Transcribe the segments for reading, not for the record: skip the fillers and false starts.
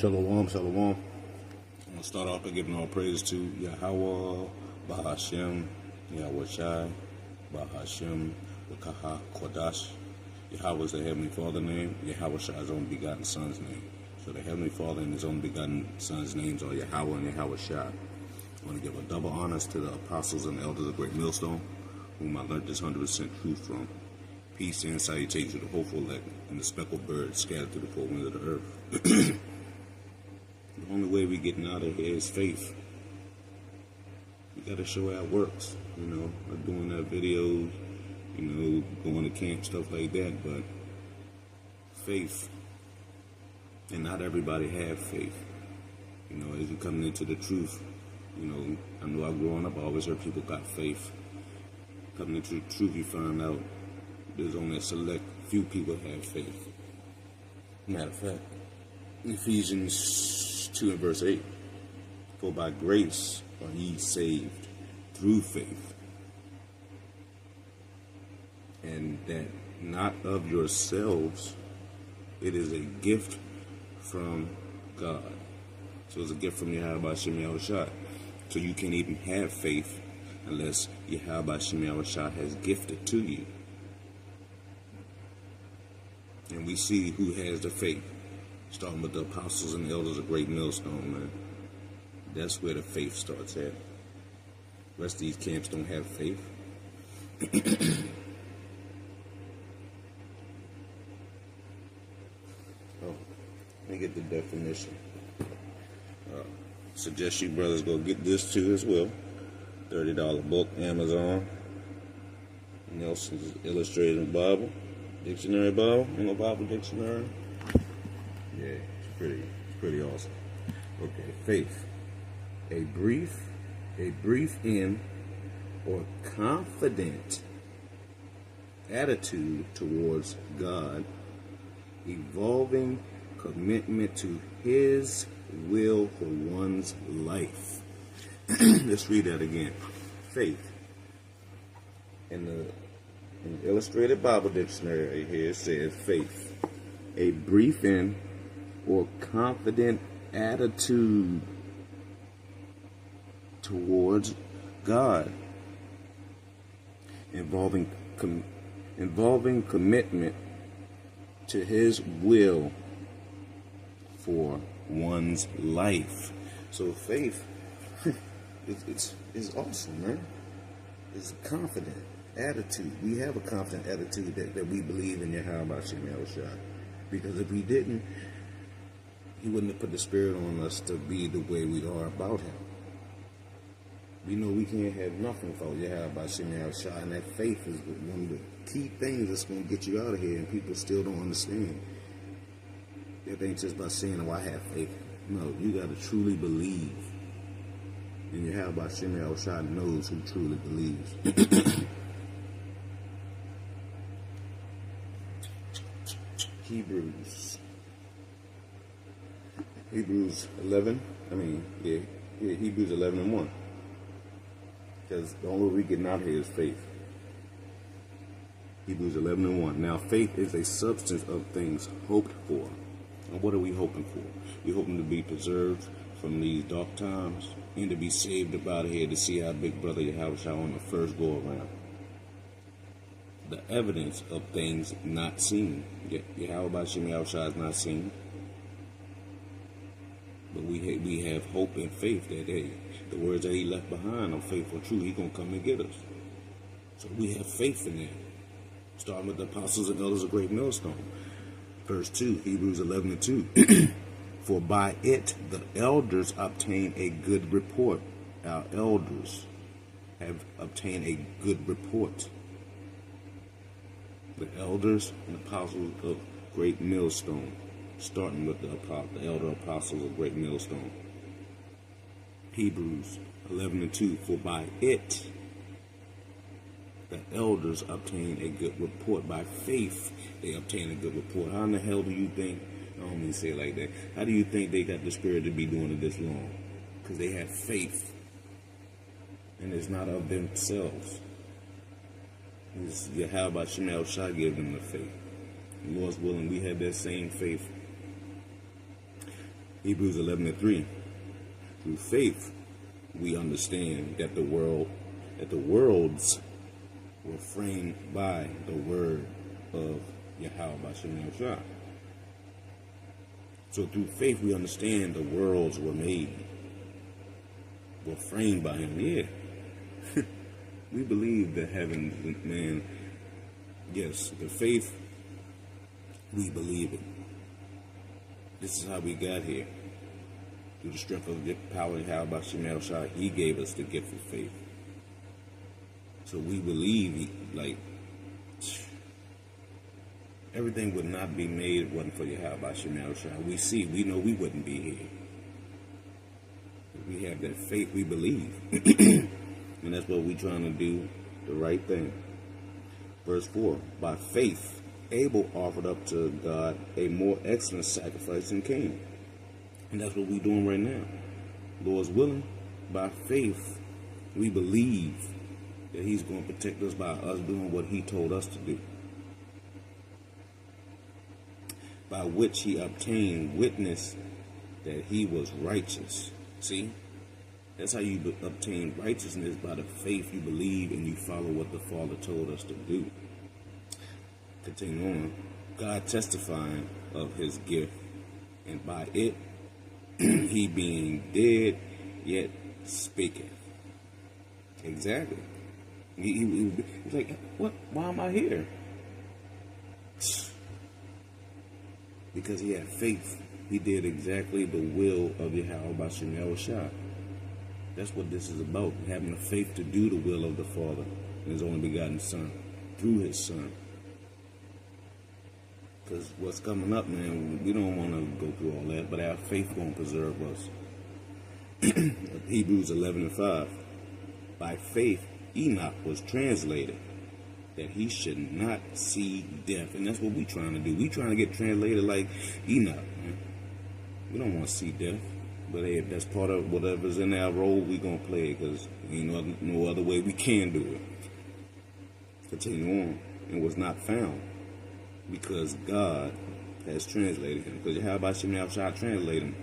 Shalom, shalom. I'm going to start off by giving all praise to Yahweh, Bahashem, Yahweh Shai, Bahashem, Wakaha, Kodash. Yahweh is the Heavenly Father name, Yahweh Shai's only begotten Son's name. So the Heavenly Father and His only begotten Son's names are Yahweh and Yahweh Shai. I want to give a double honors to the apostles and elders of Great Millstone, whom I learned this 100% truth from. Peace and salutation to the hopeful elect and the speckled birds scattered through the four winds of the earth. The only way we getting out of here is faith. We got to show how it works, doing that videos, going to camp, stuff like that, but faith. And not everybody have faith. As you coming into the truth, I know I growing up, I always heard people got faith. Coming into the truth, you find out there's only a select few people have faith. Matter of fact, Ephesians 2 and verse 8, for by grace are ye saved through faith, and that not of yourselves, it is a gift from God. So it's a gift from Yahweh Shem Yahweh Shai. So you can't even have faith unless Yahweh Shem Yahweh Shai has gifted to you. And we see who has the faith. Starting with the apostles and elders of Great Millstone, man. That's where the faith starts at. The rest of these camps don't have faith. Let me get the definition. Suggest you brothers go get this too as well. $30 book, Amazon. Nelson's Illustrated Bible. Dictionary Bible. Bible Dictionary. Yeah, it's pretty awesome. Okay, faith. A brief in or confident attitude towards God, evolving commitment to His will for one's life. Let's read that again. Faith. In the Illustrated Bible Dictionary here it says faith. A brief in or confident attitude towards God, involving commitment to His will for one's life. So faith, it's awesome, man. It's a confident attitude. We have a confident attitude that we believe in Yahweh Shem Yahweh Shai. Because if we didn't, He wouldn't have put the Spirit on us to be the way we are about Him. We know we can't have nothing for Yahweh Shem Yahweh Shai, and that faith is one of the key things that's going to get you out of here, and people still don't understand. It ain't just by saying, oh, I have faith. No, you got to truly believe. And Yahweh Shem Yahweh Shai knows who truly believes. Hebrews 11, Hebrews 11 and 1. Because the only way we getting out here is faith. Hebrews 11 and 1. Now faith is a substance of things hoped for. And what are we hoping for? We're hoping to be preserved from these dark times and to be saved up out of here to see our big brother Yahweh Shai on the first go around. The evidence of things not seen. Yahweh Shem Yahweh Shai is not seen. But we have hope and faith that, hey, the words that He left behind are faithful and true. He's going to come and get us. So we have faith in that. Starting with the apostles and elders of Great Millstone. Verse 2, Hebrews 11 and 2. For by it the elders obtain a good report. Our elders have obtained a good report. The elders and apostles of Great Millstone. Starting with the elder apostles of Great Millstone. Hebrews 11 and 2. For by it the elders obtain a good report. By faith they obtain a good report. How in the hell do you think, I don't mean to say it like that, how do you think they got the Spirit to be doing it this long? Because they have faith. And it's not of themselves. It's Yahweh Shem Yahweh Shai gave them the faith. Lord's willing, we have that same faith. Hebrews 11:3. Through faith, we understand that the worlds were framed by the word of Yahweh B'Shem Yahushua. So through faith, we understand the worlds were framed by him. Yeah. We believe the heavens, man. Yes, the faith, we believe it. This is how we got here. Through the strength of the power of Yahweh B'Shem Yahushua, he gave us the gift of faith. So we believe, like, everything would not be made if it wasn't for Yahweh B'Shem Yahushua. We know we wouldn't be here. If we have that faith, we believe. And that's what we're trying to do, the right thing. Verse 4, by faith, Abel offered up to God a more excellent sacrifice than Cain. And that's what we're doing right now. Lord's willing, by faith, we believe that he's going to protect us by us doing what he told us to do. By which he obtained witness that he was righteous. See? That's how you obtain righteousness, by the faith you believe and you follow what the Father told us to do. Continue on. God testifying of his gift, and by it he being dead yet speaketh. Exactly. He's like, what? Why am I here? Because he had faith. He did exactly the will of Yahweh B'Shem Yahushua. That's what this is about, having the faith to do the will of the Father and his only begotten Son, through his Son. Because what's coming up, man, we don't want to go through all that, but our faith going to preserve us. Hebrews 11:5. By faith, Enoch was translated, that he should not see death. And that's what we're trying to do. We're trying to get translated like Enoch, man. We don't want to see death. But hey, if that's part of whatever's in our role, we're going to play it, because ain't no other way we can do it. Continue on. And was not found, because God has translated him. Because Yahweh B'Shem Yahushua translated him.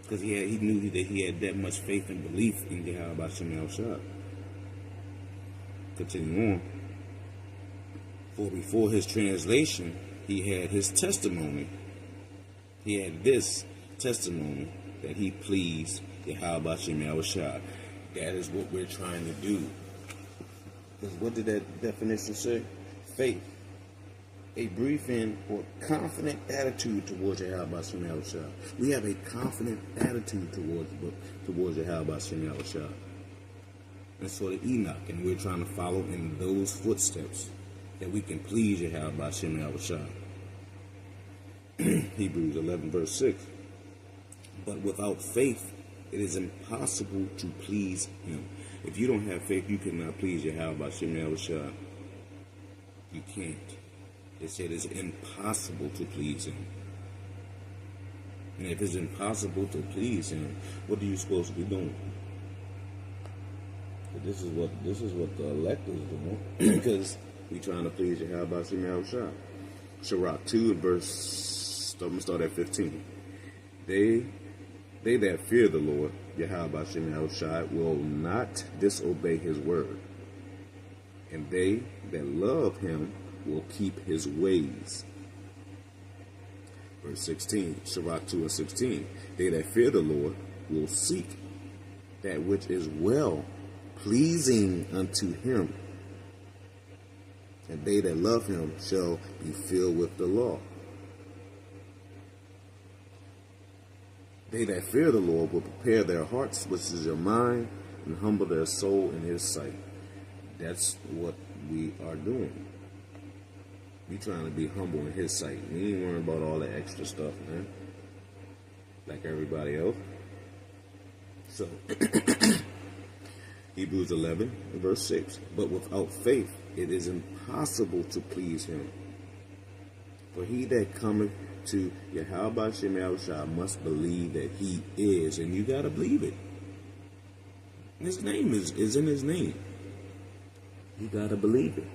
Because he knew that he had that much faith and belief in Yahweh B'Shem Yahushua. Continue on. For before his translation, he had his testimony. He had this testimony, that he pleased Yahweh B'Shem Yahushua. That is what we're trying to do. Because what did that definition say? Faith. A brief or confident attitude towards Yahweh B'Shem Yahushua. We have a confident attitude towards Yahweh B'Shem Yahushua. And so did Enoch, and we're trying to follow in those footsteps, that we can please Yahweh B'Shem Yahushua. Hebrews 11 verse 6. But without faith, it is impossible to please him. If you don't have faith, you cannot please Yahweh B'Shem Yahushua. You can't. It said it's impossible to please him. And if it's impossible to please him, what are you supposed to be doing? But this is what the elect is doing. Because we trying to please Yahweh B'Shem Yahushua. Sirach 2 verse, I'm going to start at 15. They that fear the Lord, Yahweh B'Shem Yahushua, will not disobey his word. And they that love him will keep his ways. Verse 16, Sirach 2 and 16. They that fear the Lord will seek that which is well pleasing unto him. And they that love him shall be filled with the law. They that fear the Lord will prepare their hearts, which is your mind, and humble their soul in his sight. That's what we are doing. We trying to be humble in his sight. We ain't worrying about all the extra stuff, man. Like everybody else. So, Hebrews 11, verse 6. But without faith, it is impossible to please him. For he that cometh to Yahweh B'Shem Yahushua must believe that he is, and you got to believe it. His name is in his name. You got to believe it.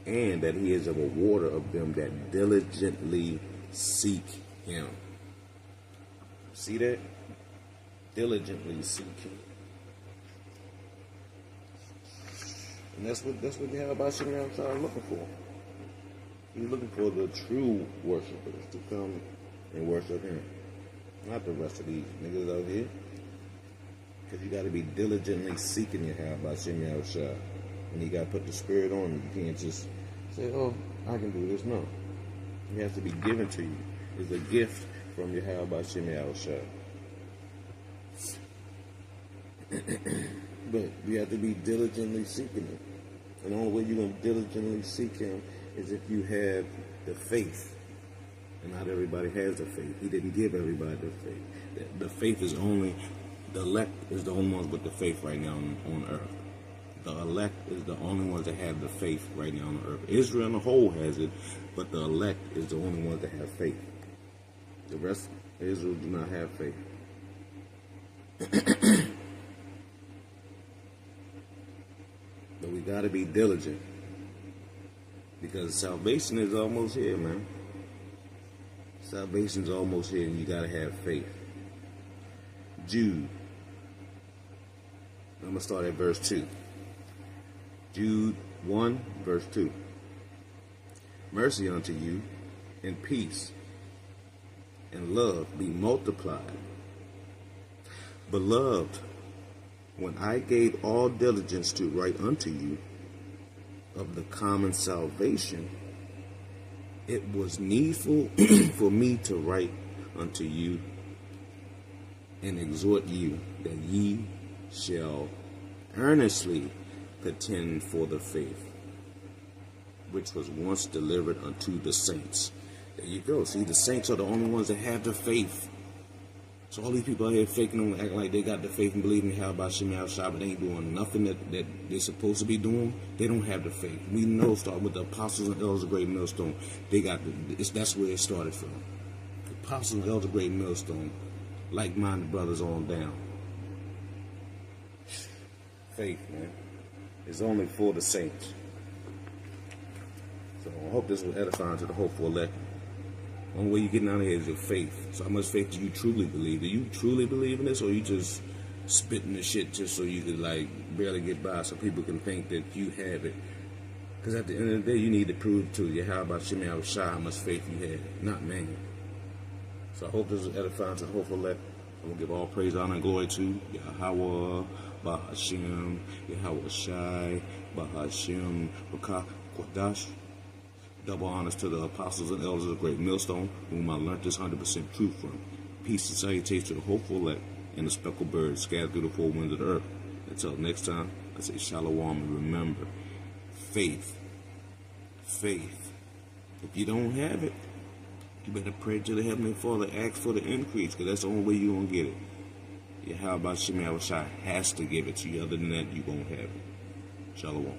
And that he is a rewarder of them that diligently seek him. See that? Diligently seeking. And that's what the hell about Shimmy outside looking for. He's looking for the true worshipers to come and worship him. Not the rest of these niggas out here. Because you got to be diligently seeking your help by Shimmy Shah. And you got to put the spirit on you. You can't just say, oh, I can do this. No. It has to be given to you. It's a gift from your help by Shimmy Shah. But you have to be diligently seeking him. And the only way you're going to diligently seek him is if you have the faith. And not everybody has the faith. He didn't give everybody the faith. The faith is only, the elect is the only ones with the faith right now on earth. The elect is the only ones that have the faith right now on earth. Israel in the whole has it, but the elect is the only ones that have faith. The rest of Israel do not have faith. But we got to be diligent. Because salvation is almost here, man. Salvation's almost here, and you got to have faith. Jude. I'm going to start at verse 2. Jude 1, verse 2. Mercy unto you, and peace, and love be multiplied. Beloved, when I gave all diligence to write unto you of the common salvation, it was needful for me to write unto you and exhort you that ye shall earnestly contend for the faith which was once delivered unto the saints. There you go. See, the saints are the only ones that have the faith. So all these people out here faking them, acting like they got the faith and believing how about Shimmy Shah, but they ain't doing nothing that they're supposed to be doing. They don't have the faith. We know, starting with the apostles and elders of Great Millstone, they got that's where it started from. The apostles and elders of Great Millstone, like-minded brothers on down. Faith, man, is only for the saints. So I hope this will edify to the hopeful elect. The only way you're getting out of here is your faith. So how much faith do you truly believe? Do you truly believe in this, or you just spitting the shit just so you could like barely get by so people can think that you have it? Because at the end of the day, you need to prove to you how about Shimmy Shah how much faith you have, not man. So I hope this will edify to the hopeful elect. I'm going to give all praise, honor, and glory to Yahweh, Bahashem, Yahweh Shai, Bahashem, Rakah, Kodash. Double honors to the apostles and elders of Great Millstone, whom I learned this 100% truth from. Peace and salutations to the hopeful elect and the speckled birds scattered through the four winds of the earth. Until next time, I say shalom, and remember, faith. Faith. If you don't have it, you better pray to the Heavenly Father, ask for the increase, because that's the only way you're going to get it. Yeah, how about Shimmy Shah has to give it to you? Other than that, you won't have it. Shalom.